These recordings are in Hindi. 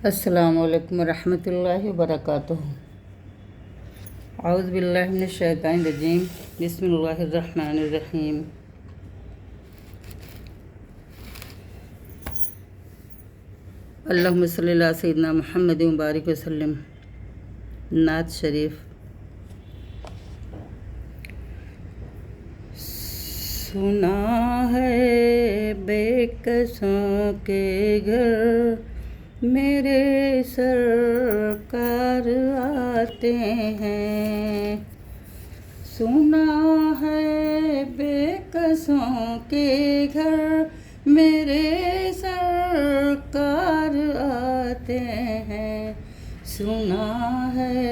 अस्सलामु अलैकुम रहमतुल्लाहि व बरकातुहू। औज़ु बिल्लाहि मिनश शैतानिर रजीम। बिस्मिल्लाहिर रहमानिर रहीम। अल्लाहुम्मा सल्लि अला सय्यिदिना मुहम्मद व बारिक वसल्लम। नात शरीफ। सुना है बेकसों के घर मेरे सरकार आते हैं। सुना है बेकसों के घर मेरे सरकार आते हैं। सुना है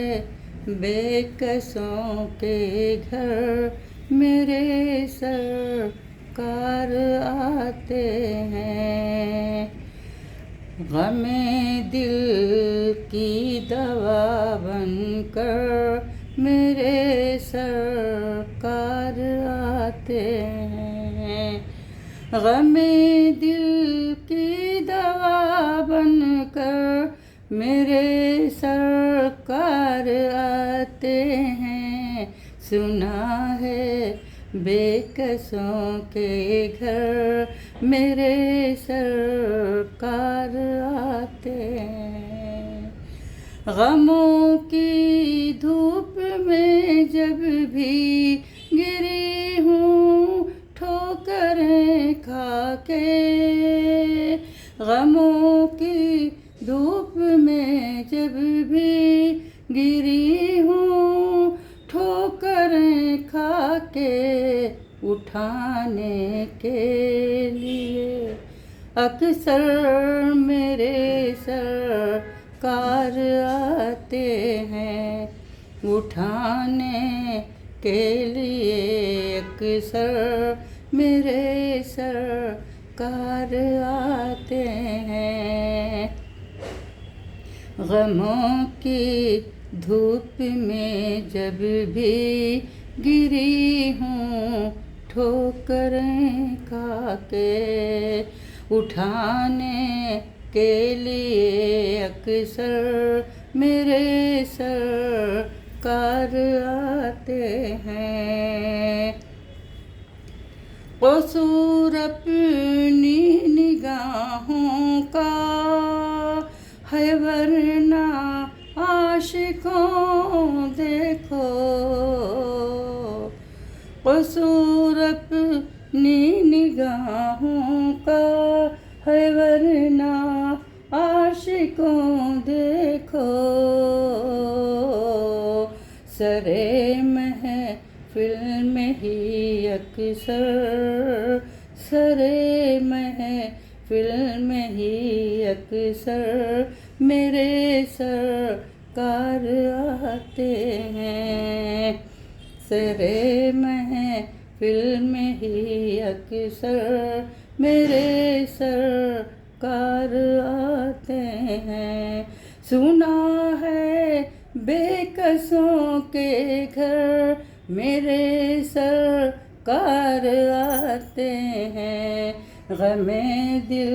बेकसों के घर मेरे सरकार आते हैं। गमे दिल की दवा बनकर मेरे सरकार आते हैं। गमे दिल की दवा बनकर मेरे सरकार आते हैं। सुना है बेकसों के घर मेरे सरकार आते हैं। गमों की धूप में जब भी गिरी हूँ ठोकरें खाके, गमों की धूप में जब भी गिरी हूँ ठोकरें खाके, उठाने के लिए अक्सर मेरे सरकार आते हैं। उठाने के लिए अक्सर मेरे सरकार आते हैं। गमों की धूप में जब भी गिरी हूँ ठोकरें खाके, उठाने के लिए अक्सर मेरे सरकार आते हैं। कसूर अपनी निगाहों का है वरना आशिकों देखो, कसूर अपनी निगाहों का है वरना आशिकों देखो। सरे महफिल में ही अक्सर, सरे महफिल में ही अक्सर मेरे सरकार आते हैं। सरे महफिल में ही अक्सर मेरे सरकार आते हैं। सुना है बेकसों के घर मेरे सरकार आते हैं। गमे दिल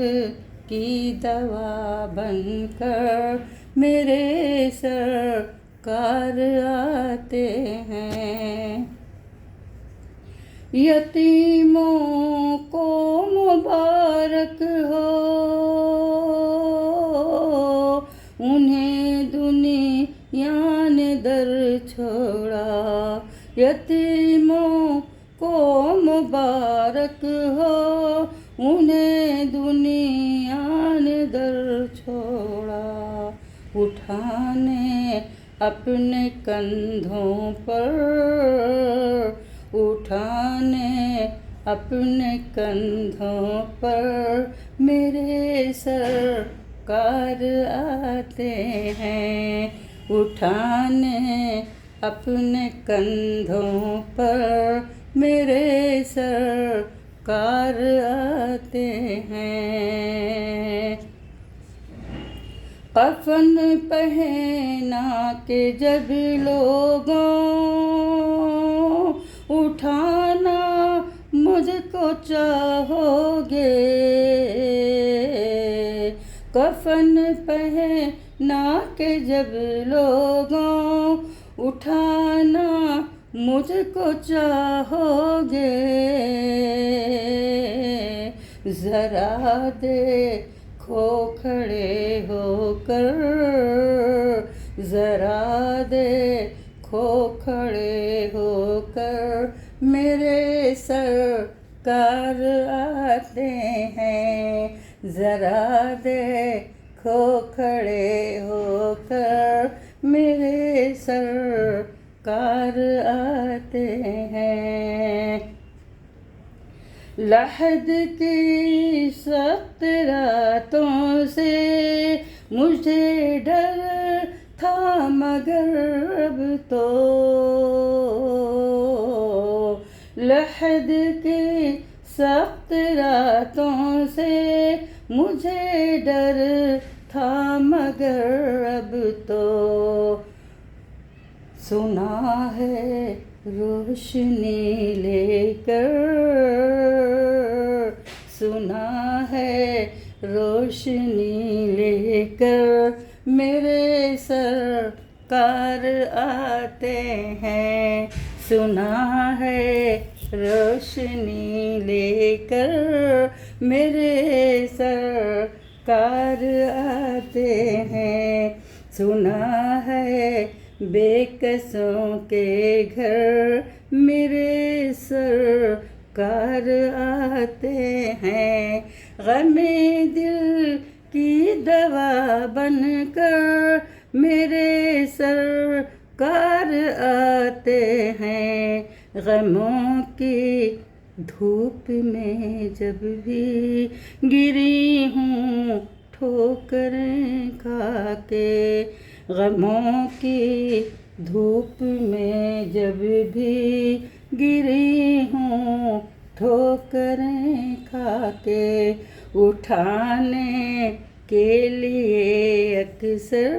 की दवा बनकर मेरे सरकार आते हैं। यतीमों को मुबारक हो, उन्हें दुनिया ने दर छोड़ा। यतीमों को मुबारक हो, उन्हें दुनिया ने दर छोड़ा। उठाने अपने कंधों पर, उठाने अपने कंधों पर मेरे सरकार आते हैं। उठाने अपने कंधों पर मेरे सरकार आते हैं। कफन पहना के जब लोगों उठाना मुझको चाहोगे, कफन पहना के जब लोगों उठाना मुझको चाहोगे, ज़रा देखो खड़े होकर, ज़रा देखो खड़े होकर, मेरे सरकार आते हैं। ज़रा देखो खड़े होकर, मेरे सरकार आते हैं। लहद की सख्त रातों से मुझे डर था, मगर अब तो लहद की सख्त रातों से मुझे डर था, मगर अब तो सुना है रोशनी लेकर, सुना है रोशनी लेकर, मेरे सरकार आते हैं। सुना है रोशनी लेकर, मेरे सरकार आते हैं। सुना है बेकसों के घर मेरे सरकार आते हैं। गमे दिल की दवा बनकर मेरे सरकार आते हैं। गमों की धूप में जब भी गिरी हूँ ठोकरें खा के, गमों की धूप में जब भी गिरी हूँ ठोकरें खा के, उठाने के लिए अक्सर,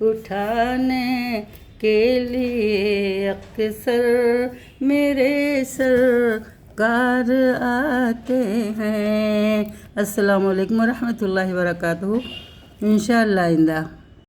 उठाने के लिए अक्सर मेरे सरकार आते हैं। अस्सलामु अलैकुम रहमतुल्लाहि व बरकातहू। इंशाअल्लाह आइंदा।